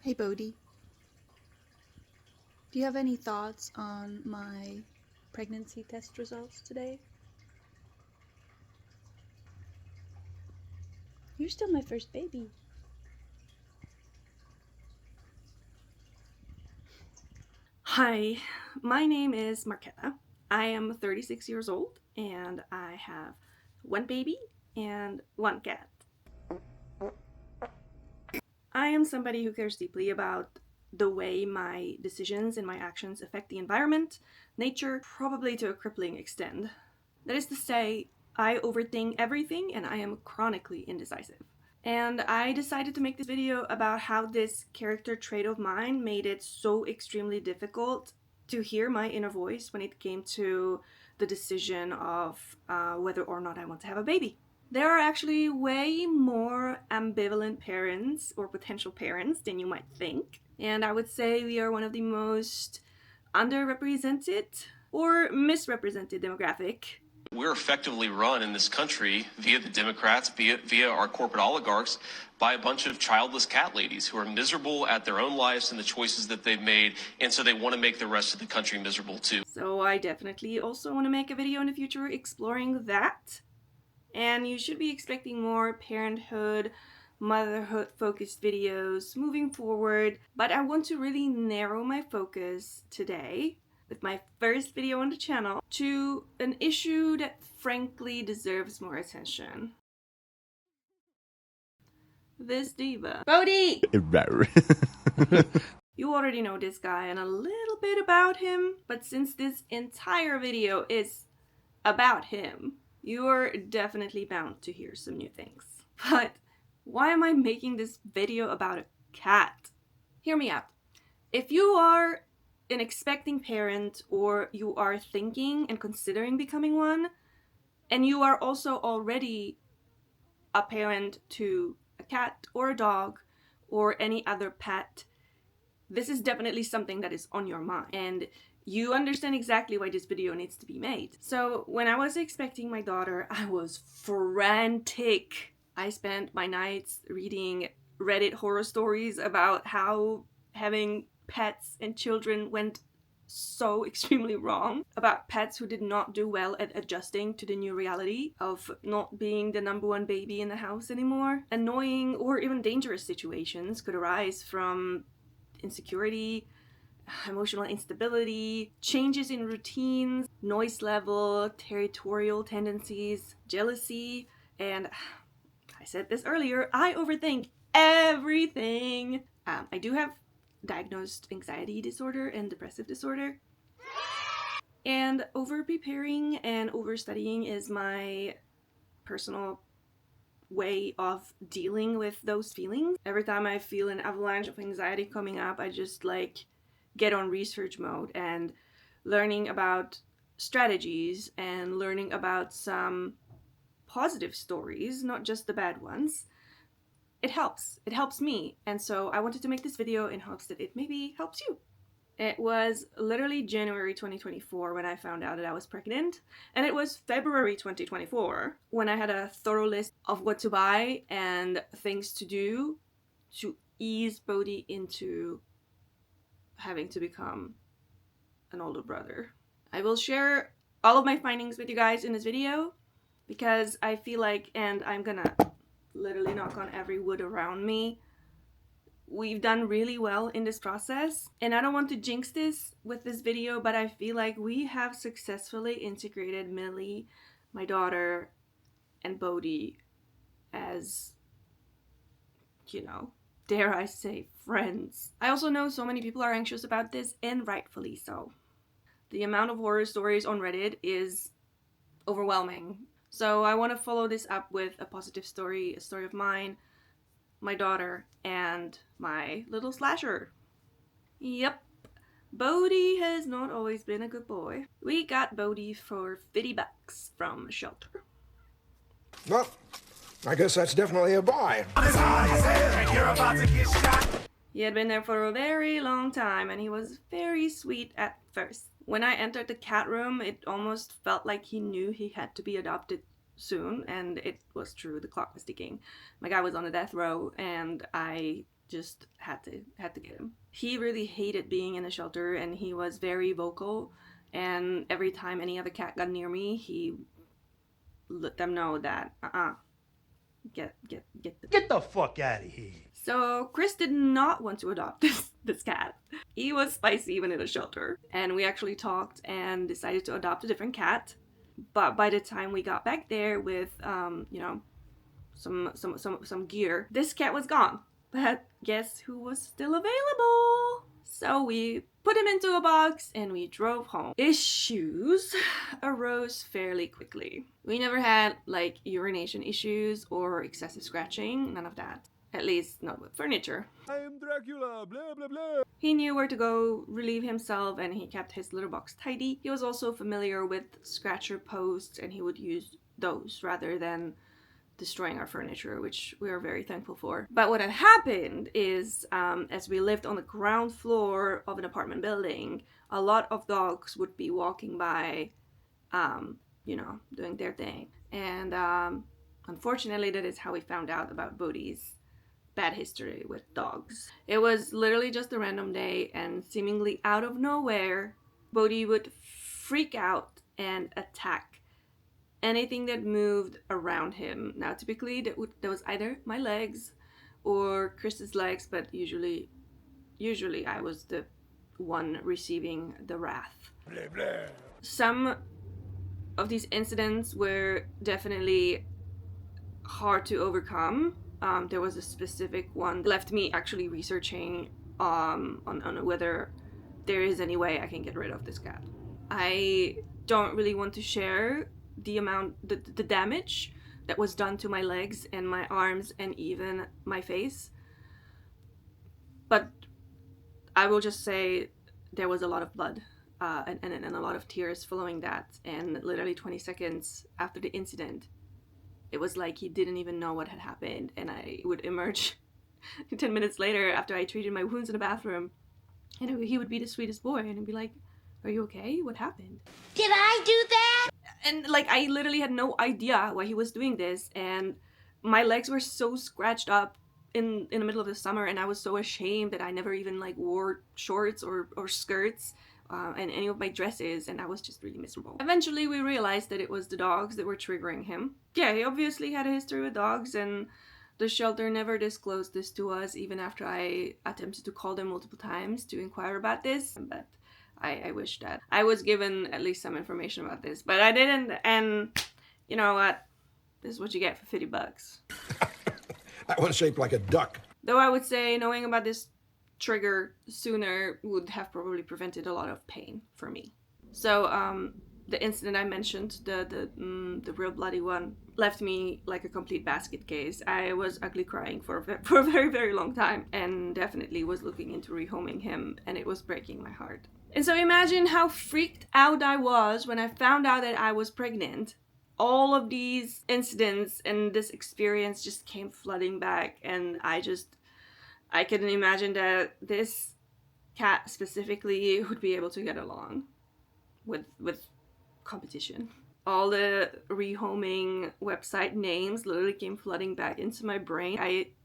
Hey Bodie, do you have any thoughts on my pregnancy test results today? You're still my first baby. Hi, my name is Marquetta. I am 36 years old and I have one baby and one cat. I am somebody who cares deeply about the way my decisions and my actions affect the environment, nature, probably to a crippling extent. That is to say, I overthink everything and I am chronically indecisive. And I decided to make this video about how this character trait of mine made it so extremely difficult to hear my inner voice when it came to the decision of whether or not I want to have a baby. There are actually way more ambivalent parents or potential parents than you might think. And I would say we are one of the most underrepresented or misrepresented demographic. We're effectively run in this country via the Democrats, via our corporate oligarchs, by a bunch of childless cat ladies who are miserable at their own lives and the choices that they've made, and so they want to make the rest of the country miserable too. So I definitely also want to make a video in the future exploring that. And you should be expecting more parenthood, motherhood focused videos moving forward. But I want to really narrow my focus today with my first video on the channel to an issue that frankly deserves more attention. This diva. Bodie! You already know this guy and a little bit about him, but since this entire video is about him, you're definitely bound to hear some new things. But why am I making this video about a cat? Hear me out. If you are an expecting parent or you are thinking and considering becoming one, and you are also already a parent to a cat or a dog or any other pet, this is definitely something that is on your mind. And you understand exactly why this video needs to be made. So when I was expecting my daughter, I was frantic. I spent my nights reading Reddit horror stories about how having pets and children went so extremely wrong, about pets who did not do well at adjusting to the new reality of not being the number one baby in the house anymore. Annoying or even dangerous situations could arise from insecurity, emotional instability, changes in routines, noise level, territorial tendencies, jealousy, and I said this earlier, I overthink everything. I do have diagnosed anxiety disorder and depressive disorder. And over-preparing and over-studying is my personal way of dealing with those feelings. Every time I feel an avalanche of anxiety coming up, I just get on research mode and learning about strategies and learning about some positive stories, not just the bad ones. It helps me, and so I wanted to make this video in hopes that it maybe helps you. It was literally January 2024 when I found out that I was pregnant, and it was February 2024 when I had a thorough list of what to buy and things to do to ease Bodie into having to become an older brother. I will share all of my findings with you guys in this video because I feel like, and I'm gonna literally knock on every wood around me, we've done really well in this process, and I don't want to jinx this with this video, but I feel like we have successfully integrated Millie, my daughter, and Bodie as, dare I say, friends. I also know so many people are anxious about this, and rightfully so. The amount of horror stories on Reddit is overwhelming. So I want to follow this up with a positive story, a story of mine, my daughter, and my little slasher. Yep, Bodie has not always been a good boy. We got Bodie for $50 from a shelter. Well, I guess that's definitely a buy. He had been there for a very long time, and he was very sweet at first. When I entered the cat room, it almost felt like he knew he had to be adopted soon, and it was true, the clock was ticking. My guy was on a death row, and I just had to get him. He really hated being in a shelter, and he was very vocal, and every time any other cat got near me, he let them know that get the fuck out of here. So Chris did not want to adopt this cat. He was spicy even in a shelter, and we actually talked and decided to adopt a different cat. But by the time we got back there with you know, some gear, this cat was gone. But guess who was still available? So we put him into a box and we drove home. Issues arose fairly quickly. We never had like urination issues or excessive scratching, none of that. At least not with furniture. I am Dracula, blah blah blah. He knew where to go relieve himself, and he kept his litter box tidy. He was also familiar with scratcher posts, and he would use those rather than destroying our furniture, which we are very thankful for. But what had happened is, as we lived on the ground floor of an apartment building, a lot of dogs would be walking by, you know, doing their thing. And unfortunately, that is how we found out about Bodie's bad history with dogs. It was literally just a random day, and seemingly out of nowhere, Bodie would freak out and attack anything that moved around him. Now, typically that was either my legs or Chris's legs, but usually I was the one receiving the wrath. Blah blah. Some of these incidents were definitely hard to overcome. There was a specific one that left me actually researching on whether there is any way I can get rid of this cat. I don't really want to share the damage that was done to my legs and my arms and even my face, but I will just say there was a lot of blood and a lot of tears following that, and literally 20 seconds after the incident, it was like he didn't even know what had happened, and I would emerge 10 minutes later after I treated my wounds in the bathroom, and he would be the sweetest boy, and he'd be like, "Are you okay? What happened?" Did I do that? And like, I literally had no idea why he was doing this, and my legs were so scratched up in the middle of the summer, and I was so ashamed that I never even like wore shorts or skirts and any of my dresses, and I was just really miserable. Eventually we realized that it was the dogs that were triggering him. Yeah, he obviously had a history with dogs, and the shelter never disclosed this to us, even after I attempted to call them multiple times to inquire about this. But I wish that I was given at least some information about this, but I didn't, and you know what? This is what you get for $50. That one's shaped like a duck. Though I would say knowing about this trigger sooner would have probably prevented a lot of pain for me. So the incident I mentioned, the real bloody one, left me like a complete basket case. I was ugly crying for a very, very long time, and definitely was looking into rehoming him, and it was breaking my heart. And so imagine how freaked out I was when I found out that I was pregnant. All of these incidents and this experience just came flooding back, and I couldn't imagine that this cat specifically would be able to get along with competition. All the rehoming website names literally came flooding back into my brain.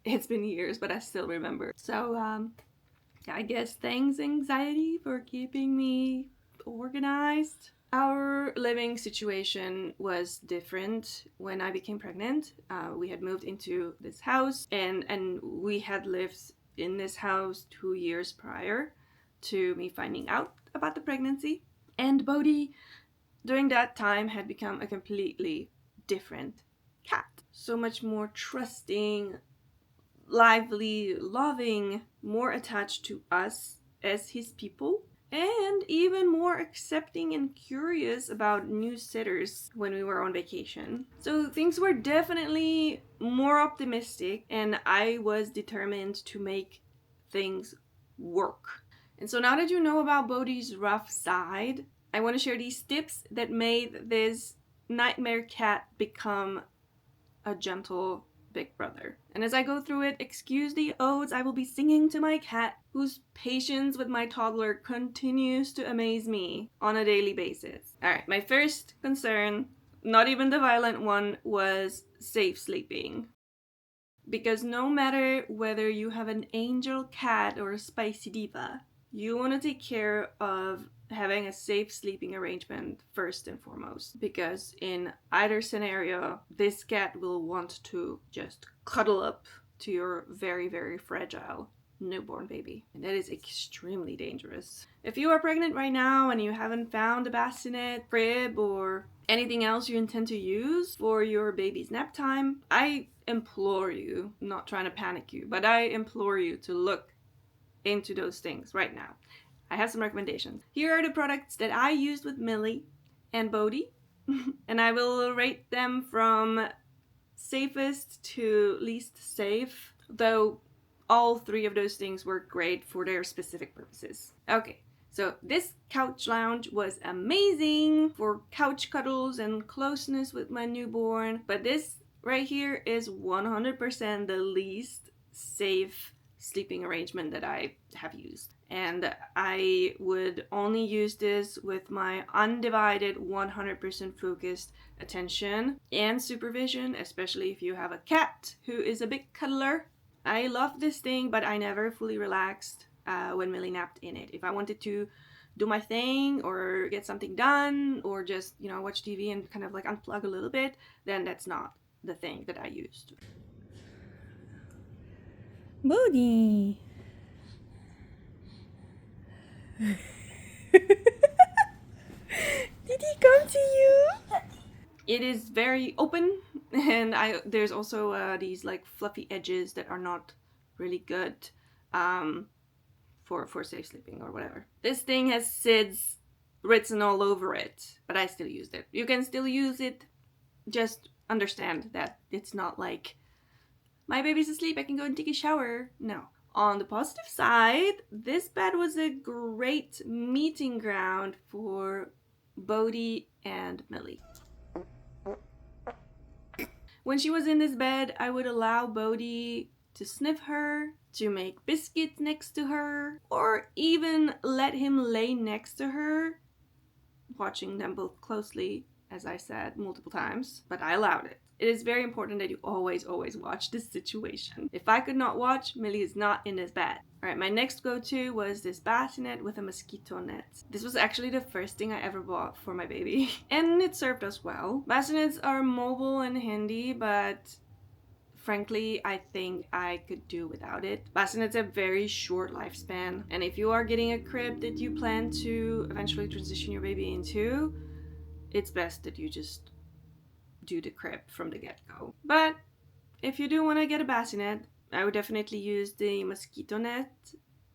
It's been years, but I still remember. So I guess thanks anxiety for keeping me organized. Our living situation was different when I became pregnant. We had moved into this house, and we had lived in this house 2 years prior to me finding out about the pregnancy. And Bodie, during that time, had become a completely different cat. So much more trusting, lively, loving, more attached to us as his people, and even more accepting and curious about new sitters when we were on vacation. So things were definitely more optimistic, and I was determined to make things work. And so now that you know about Bodie's rough side, I want to share these tips that made this nightmare cat become a gentle big brother. And as I go through it, excuse the odes I will be singing to my cat, whose patience with my toddler continues to amaze me on a daily basis. Alright, my first concern, not even the violent one, was safe sleeping. Because no matter whether you have an angel cat or a spicy diva, you want to take care of having a safe sleeping arrangement first and foremost. Because in either scenario, this cat will want to just cuddle up to your very, very fragile newborn baby. And that is extremely dangerous. If you are pregnant right now and you haven't found a bassinet, crib, or anything else you intend to use for your baby's nap time, I implore you, I'm not trying to panic you, but I implore you to look into those things right now. I have some recommendations. Here are the products that I used with Millie and Bodie, and I will rate them from safest to least safe, though all three of those things were great for their specific purposes. Okay, so this couch lounge was amazing for couch cuddles and closeness with my newborn, but this right here is 100% the least safe sleeping arrangement that I have used. And I would only use this with my undivided 100% focused attention and supervision, especially if you have a cat who is a big cuddler. I love this thing, but I never fully relaxed when Millie napped in it. If I wanted to do my thing or get something done or just, watch TV and kind of like unplug a little bit, then that's not the thing that I used. Bodie. Did he come to you? It is very open, and there's also these like fluffy edges that are not really good for safe sleeping or whatever. This thing has SIDS written all over it, but I still used it. You can still use it, just understand that it's not like, my baby's asleep, I can go and take a shower. No. On the positive side, this bed was a great meeting ground for Bodie and Millie. When she was in this bed, I would allow Bodie to sniff her, to make biscuits next to her, or even let him lay next to her, watching them both closely, as I said multiple times, but I allowed it. It is very important that you always watch this situation. If I could not watch, Millie is not in this bed. Alright, my next go-to was this bassinet with a mosquito net. This was actually the first thing I ever bought for my baby, and it served us well. Bassinets are mobile and handy, but frankly, I think I could do without it. Bassinets have very short lifespan, and if you are getting a crib that you plan to eventually transition your baby into, it's best that you just do the crib from the get-go. But if you do want to get a bassinet, I would definitely use the mosquito net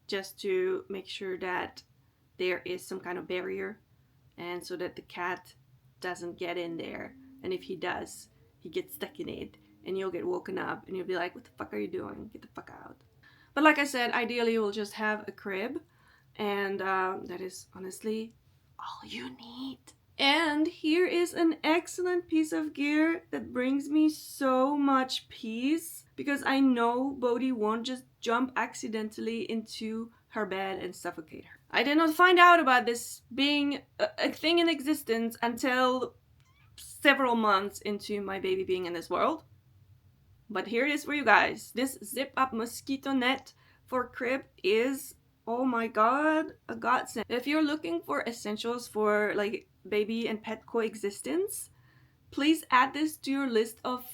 just to make sure that there is some kind of barrier, and so that the cat doesn't get in there, and if he does, he gets stuck in it and you'll get woken up and you'll be like, what the fuck are you doing? Get the fuck out. But like I said, ideally you'll just have a crib, and that is honestly all you need. And here is an excellent piece of gear that brings me so much peace, because I know Bodie won't just jump accidentally into her bed and suffocate her. I did not find out about this being a thing in existence until several months into my baby being in this world. But here it is for you guys. This zip-up mosquito net for crib is, oh my god, a godsend. If you're looking for essentials for like baby and pet coexistence, please add this to your list of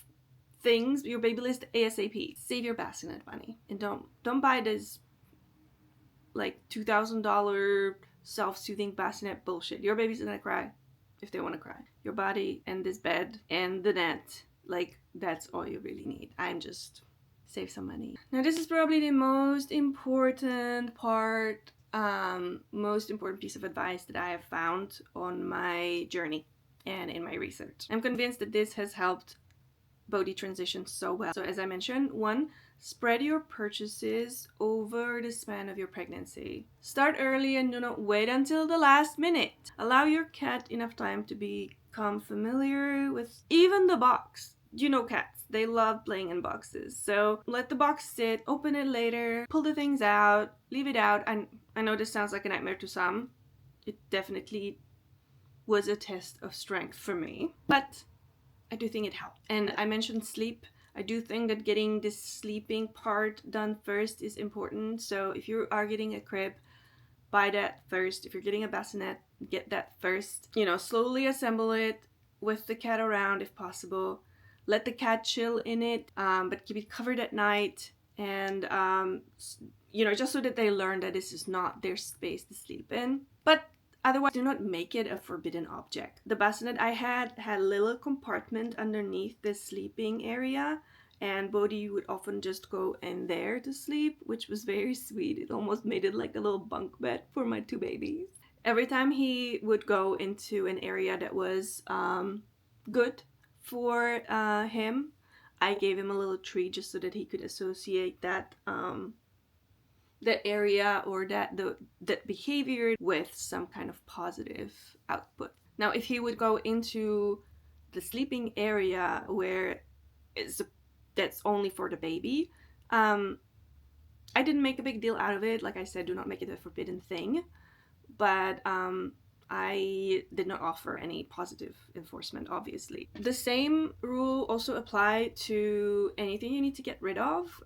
things, your baby list ASAP. Save your bassinet money and don't buy this like $2,000 self-soothing bassinet bullshit. Your baby's gonna cry if they want to cry. Your body and this bed and the net, like, that's all you really need. I'm just save some money. Now this is probably the most important part, most important piece of advice that I have found on my journey and in my research. I'm convinced that this has helped Bodie transition so well. So as I mentioned, 1, spread your purchases over the span of your pregnancy. Start early and do not wait until the last minute. Allow your cat enough time to become familiar with even the box. You know cats, they love playing in boxes. So let the box sit, open it later, pull the things out, leave it out. And I know this sounds like a nightmare to some. It definitely was a test of strength for me, but I do think it helped. And I mentioned sleep. I do think that getting this sleeping part done first is important. So if you are getting a crib, buy that first. If you're getting a bassinet, get that first. You know, slowly assemble it with the cat around if possible. Let the cat chill in it, but keep it covered at night. And, you know, just so that they learn that this is not their space to sleep in. But otherwise, do not make it a forbidden object. The bassinet I had a little compartment underneath the sleeping area, and Bodie would often just go in there to sleep, which was very sweet. It almost made it like a little bunk bed for my 2 babies. Every time he would go into an area that was good for him, I gave him a little treat just so that he could associate that that area or that behavior with some kind of positive output. Now, if he would go into the sleeping area where that's only for the baby, I didn't make a big deal out of it. Like I said, do not make it a forbidden thing. But I did not offer any positive enforcement, obviously. The same rule also applied to anything you need to get rid of.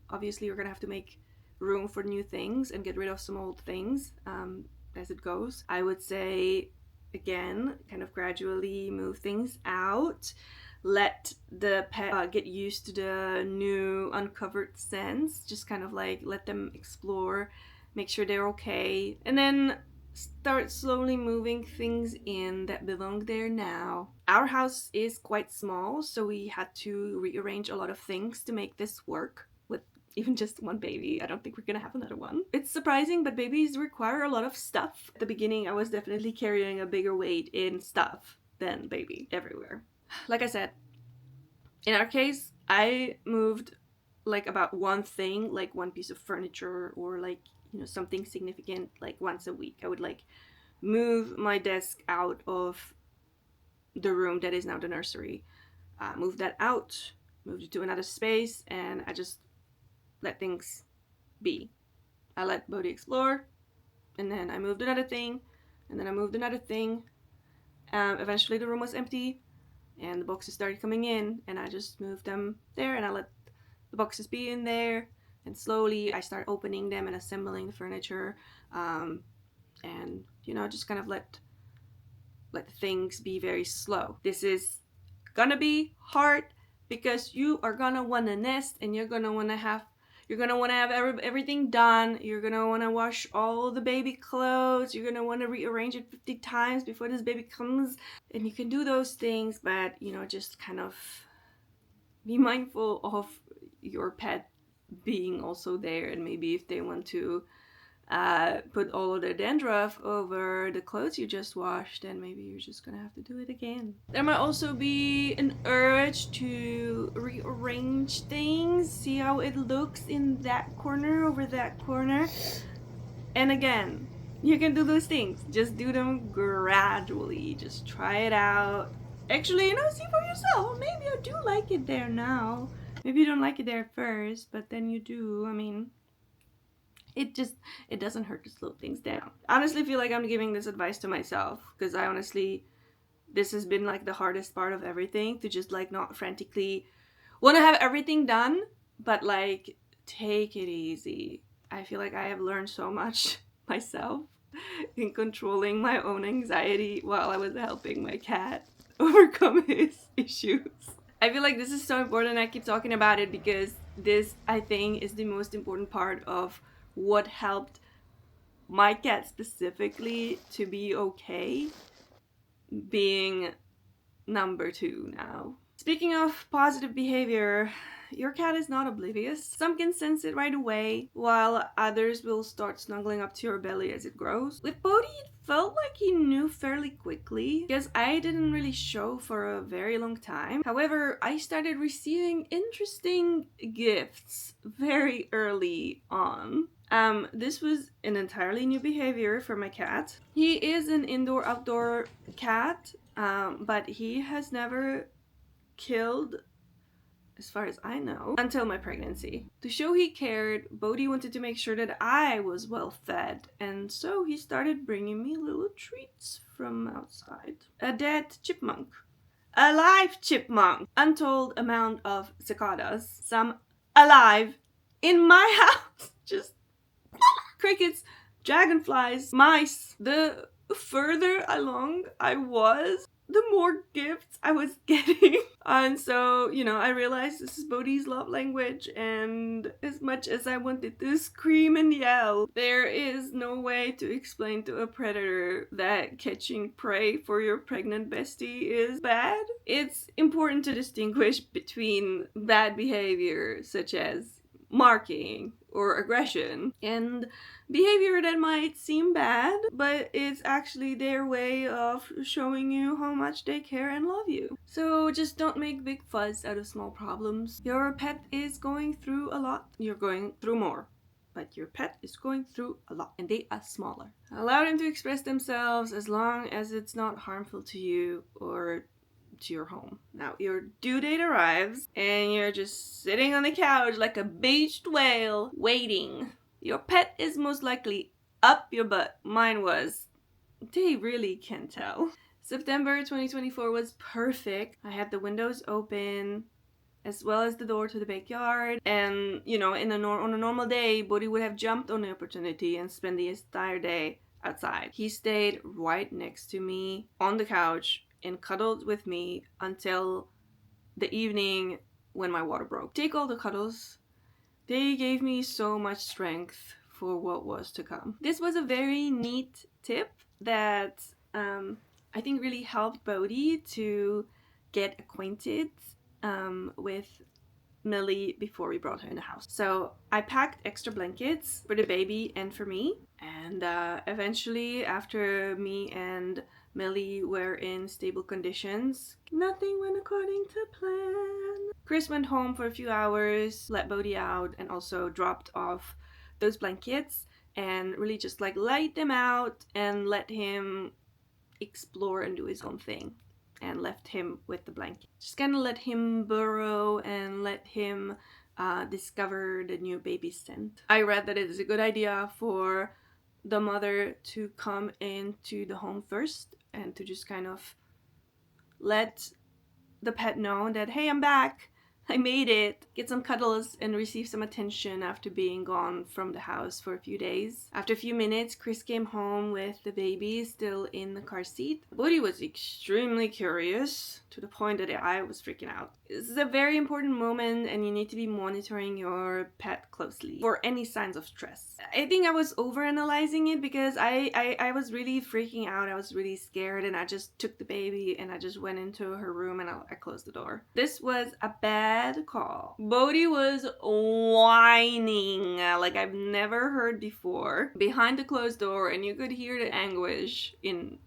Obviously, you're gonna have to make room for new things and get rid of some old things as it goes. I would say, again, kind of gradually move things out. Let the pet get used to the new uncovered scents. Just kind of like let them explore, make sure they're okay, and then start slowly moving things in that belong there now. Our house is quite small, so we had to rearrange a lot of things to make this work with even just 1 baby. I don't think we're gonna have another one. It's surprising, but babies require a lot of stuff. At the beginning, I was definitely carrying a bigger weight in stuff than baby everywhere. Like I said, in our case, I moved like about 1 thing, like 1 piece of furniture or like, you know, something significant, like once a week. I would like move my desk out of the room that is now the nursery, move that out, moved it to another space, and I just let things be. I let Bodie explore, and then I moved another thing, and then I moved another thing. Eventually the room was empty, and the boxes started coming in, and I just moved them there, and I let the boxes be in there. And slowly I start opening them and assembling the furniture, and you know, just kind of let things be very slow. This is gonna be hard because you are gonna want to nest, and you're gonna want to have everything done. You're gonna want to wash all the baby clothes. You're gonna want to rearrange it 50 times before this baby comes, and you can do those things, but you know, just kind of be mindful of your pet being also there, and maybe if they want to put all of their dandruff over the clothes you just washed, then maybe you're just gonna have to do it again. There might also be an urge to rearrange things, see how it looks in that corner over that corner, and again, you can do those things, just do them gradually, just try it out. Actually, you know, see for yourself. Maybe I do like it there now. Maybe you don't like it there at first, but then you do. I mean, it doesn't hurt to slow things down. I honestly feel like I'm giving this advice to myself, because this has been like the hardest part of everything, to just like not frantically want to have everything done, but like take it easy. I feel like I have learned so much myself in controlling my own anxiety while I was helping my cat overcome his issues. I feel like this is so important. I keep talking about it because this, I think, is the most important part of what helped my cat specifically to be okay, being number 2 now. Speaking of positive behavior, your cat is not oblivious. Some can sense it right away, while others will start snuggling up to your belly as it grows. With Bodie, it felt like he knew fairly quickly, because I didn't really show for a very long time. However, I started receiving interesting gifts very early on. This was an entirely new behavior for my cat. He is an indoor-outdoor cat, but he has never killed, as far as I know, until my pregnancy. To show he cared, Bodie wanted to make sure that I was well fed, and so he started bringing me little treats from outside. A dead chipmunk a live chipmunk, untold amount of cicadas, some alive in my house, just crickets, dragonflies, mice. The further along I was, the more gifts I was getting. And so, I realized this is Bodhi's love language, and as much as I wanted to scream and yell, there is no way to explain to a predator that catching prey for your pregnant bestie is bad. It's important to distinguish between bad behavior, such as marking or aggression, and behavior that might seem bad, but it's actually their way of showing you how much they care and love you. So just don't make big fuss out of small problems. Your pet is going through a lot. You're going through more. But your pet is going through a lot, and they are smaller. Allow them to express themselves as long as it's not harmful to you or to your home. Now your due date arrives and you're just sitting on the couch like a beached whale waiting. Your pet is most likely up your butt. Mine was. They really can tell. September 2024 was perfect. I had the windows open as well as the door to the backyard, and on a normal day Bodhi would have jumped on the opportunity and spent the entire day outside. He stayed right next to me on the couch and cuddled with me until the evening when my water broke. Take all the cuddles. They gave me so much strength for what was to come. This was a very neat tip that I think really helped Bodhi to get acquainted with Millie before we brought her in the house. So I packed extra blankets for the baby and for me, and eventually, after me and Millie were in stable conditions, nothing went according to plan. Chris went home for a few hours, let Bodhi out, and also dropped off those blankets and really just laid them out and let him explore and do his own thing, and left him with the blanket. Just kind of let him burrow and let him discover the new baby scent. I read that it is a good idea for the mother to come into the home first and to just kind of let the pet know that, hey, I'm back, I made it, get some cuddles and receive some attention after being gone from the house for a few days. After a few minutes, Chris came home with the baby still in the car seat. Bodhi was extremely curious to the point that I was freaking out. This is a very important moment and you need to be monitoring your pet closely for any signs of stress. I think I was overanalyzing it because I was really freaking out. I was really scared, and I just took the baby and I just went into her room and I closed the door. This was a bad call. Bodhi was whining like I've never heard before behind the closed door, and you could hear the anguish in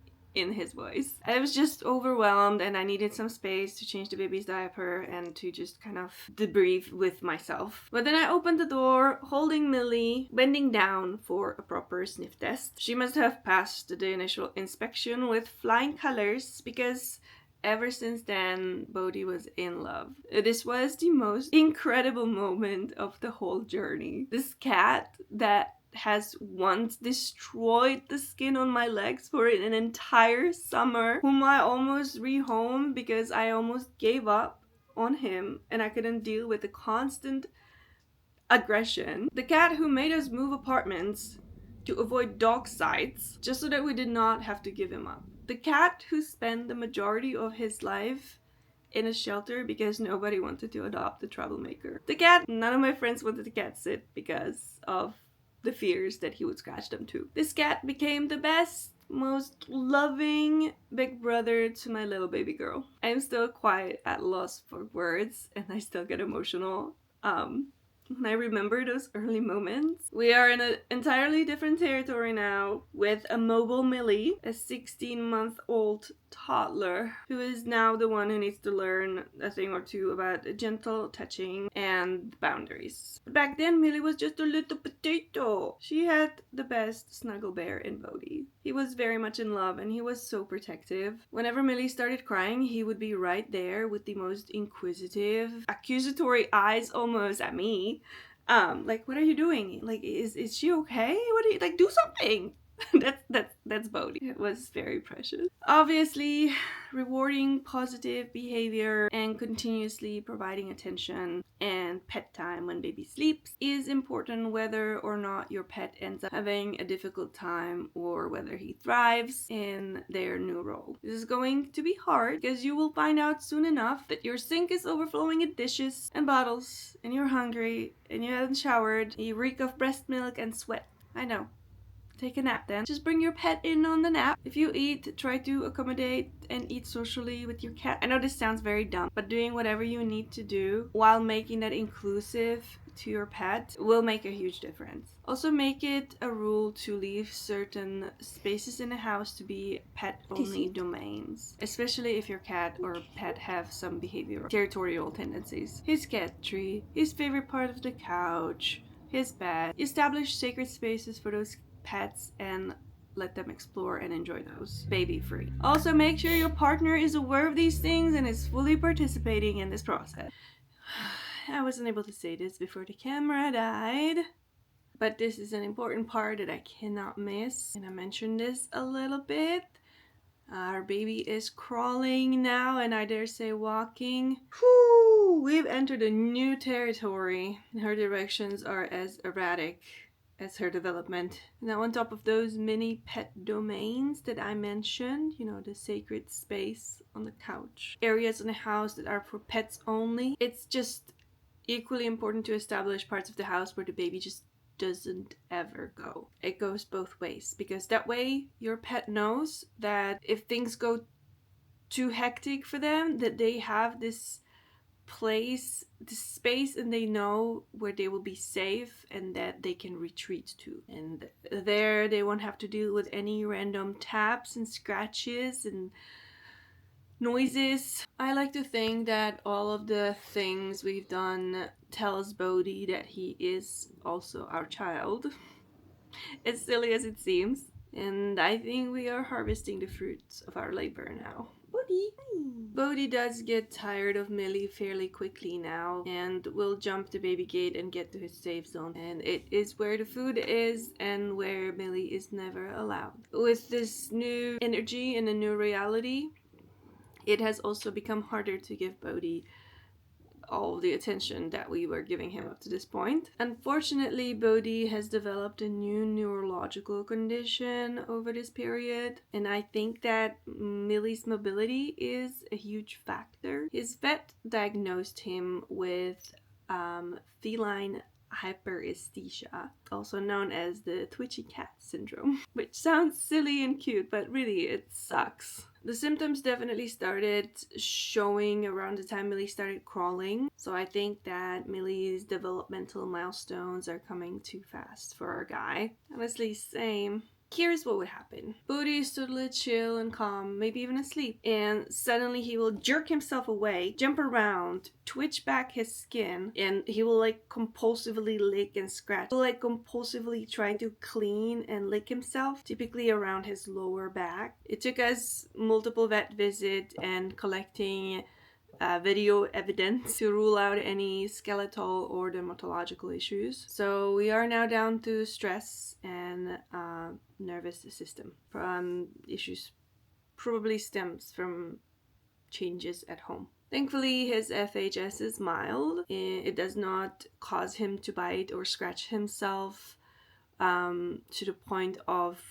his voice. I was just overwhelmed and I needed some space to change the baby's diaper and to just kind of debrief with myself. But then I opened the door, holding Millie, bending down for a proper sniff test. She must have passed the initial inspection with flying colors because ever since then, Bodhi was in love. This was the most incredible moment of the whole journey. This cat that has once destroyed the skin on my legs for an entire summer, whom I almost rehomed because I almost gave up on him and I couldn't deal with the constant aggression. The cat who made us move apartments to avoid dog sites just so that we did not have to give him up. The cat who spent the majority of his life in a shelter because nobody wanted to adopt the troublemaker. The cat none of my friends wanted to cat sit because of the fears that he would scratch them too. This cat became the best, most loving big brother to my little baby girl. I'm still quite at loss for words and I still get emotional when I remember those early moments. We are in an entirely different territory now with a mobile Millie, a 16-month-old toddler who is now the one who needs to learn a thing or two about gentle touching and boundaries. But back then, Millie was just a little potato. She had the best snuggle bear in Bodhi. He was very much in love and he was so protective. Whenever Millie started crying, he would be right there with the most inquisitive, accusatory eyes almost at me. What are you doing? Is she okay? What are you, do something? That's Bodie. It was very precious. Obviously, rewarding positive behavior and continuously providing attention and pet time when baby sleeps is important, whether or not your pet ends up having a difficult time or whether he thrives in their new role. This is going to be hard because you will find out soon enough that your sink is overflowing with dishes and bottles and you're hungry and you haven't showered, you reek of breast milk and sweat. I know. Take a nap then. Just bring your pet in on the nap. If you eat, try to accommodate and eat socially with your cat. I know this sounds very dumb, but doing whatever you need to do while making that inclusive to your pet will make a huge difference. Also make it a rule to leave certain spaces in the house to be pet-only domains, especially if your cat or pet have some behavioral territorial tendencies. His cat tree, his favorite part of the couch, his bed. Establish sacred spaces for those pets and let them explore and enjoy those. Baby free. Also make sure your partner is aware of these things and is fully participating in this process. I wasn't able to say this before the camera died, but this is an important part that I cannot miss, and I mentioned this a little bit. Our baby is crawling now, and I dare say walking. Whew, we've entered a new territory, and her directions are as erratic as her development. Now on top of those mini pet domains that I mentioned, you know, the sacred space on the couch, areas in the house that are for pets only, it's just equally important to establish parts of the house where the baby just doesn't ever go. It goes both ways, because that way your pet knows that if things go too hectic for them, that they have this place, this space, and they know where they will be safe and that they can retreat to. And there they won't have to deal with any random taps and scratches and noises. I like to think that all of the things we've done tells Bodie that he is also our child. As silly as it seems. And I think we are harvesting the fruits of our labor now. Bodie! Bodie does get tired of Millie fairly quickly now and will jump the baby gate and get to his safe zone. And it is where the food is and where Millie is never allowed. With this new energy and a new reality, it has also become harder to give Bodie all the attention that we were giving him up to this point. Unfortunately, Bodie has developed a new neurological condition over this period, and I think that Millie's mobility is a huge factor. His vet diagnosed him with feline hyperesthesia, also known as the twitchy cat syndrome, which sounds silly and cute, but really it sucks. The symptoms definitely started showing around the time Millie started crawling, so I think that Millie's developmental milestones are coming too fast for our guy. Honestly, same. Here's what would happen. Bodie is totally chill and calm, maybe even asleep, and suddenly he will jerk himself away, jump around, twitch back his skin, and he will like compulsively lick and scratch. He'll like compulsively try to clean and lick himself, typically around his lower back. It took us multiple vet visits and collecting video evidence to rule out any skeletal or dermatological issues. So we are now down to stress and nervous system issues. Probably stems from changes at home. Thankfully, his FHS is mild. It does not cause him to bite or scratch himself to the point of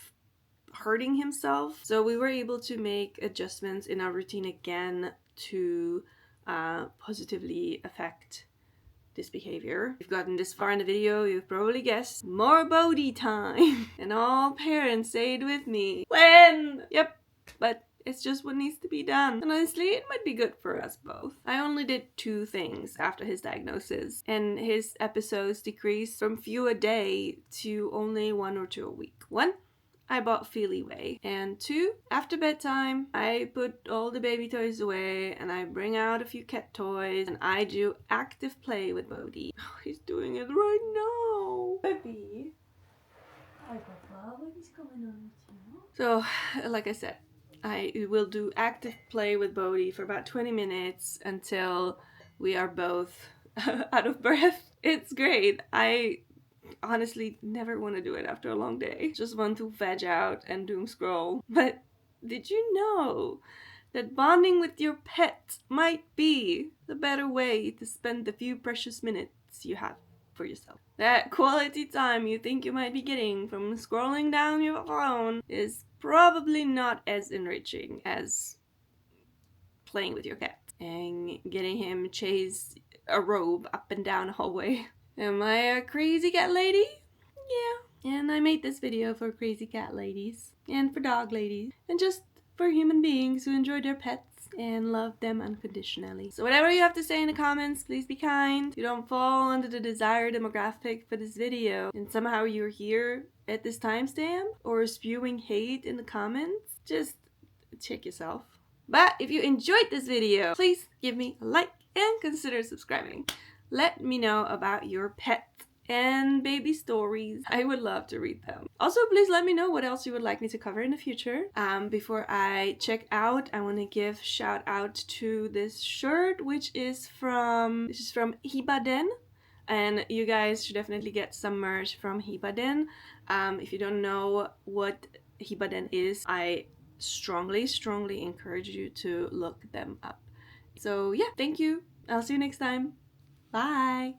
hurting himself. So we were able to make adjustments in our routine again to positively affect this behavior. If you've gotten this far in the video, you've probably guessed more Bodie time. And all parents say it with me. When? Yep, but it's just what needs to be done. And honestly, it might be good for us both. I only did 2 things after his diagnosis, and his episodes decreased from few a day to only 1 or 2 a week. 1, I bought Feely Way. And 2, after bedtime, I put all the baby toys away and I bring out a few cat toys and I do active play with Bodie. Oh, he's doing it right now. Baby. Hi, Papa. Baby's coming on with you. So, like I said, I will do active play with Bodie for about 20 minutes until we are both out of breath. It's great. I honestly never want to do it after a long day. Just want to veg out and doom scroll. But did you know that bonding with your pet might be the better way to spend the few precious minutes you have for yourself? That quality time you think you might be getting from scrolling down your phone is probably not as enriching as playing with your cat and getting him chase a robe up and down a hallway. Am I a crazy cat lady? Yeah. And I made this video for crazy cat ladies and for dog ladies and just for human beings who enjoy their pets and love them unconditionally. So whatever you have to say in the comments, please be kind. You don't fall under the desired demographic for this video and somehow you're here at this timestamp or spewing hate in the comments, just check yourself. But if you enjoyed this video, please give me a like and consider subscribing. Let me know about your pet and baby stories. I would love to read them. Also, please let me know what else you would like me to cover in the future. Before I check out, I want to give shout out to this shirt, which is from Hibaden. And you guys should definitely get some merch from Hibaden. If you don't know what Hibaden is, I strongly encourage you to look them up. So yeah, thank you. I'll see you next time. Bye!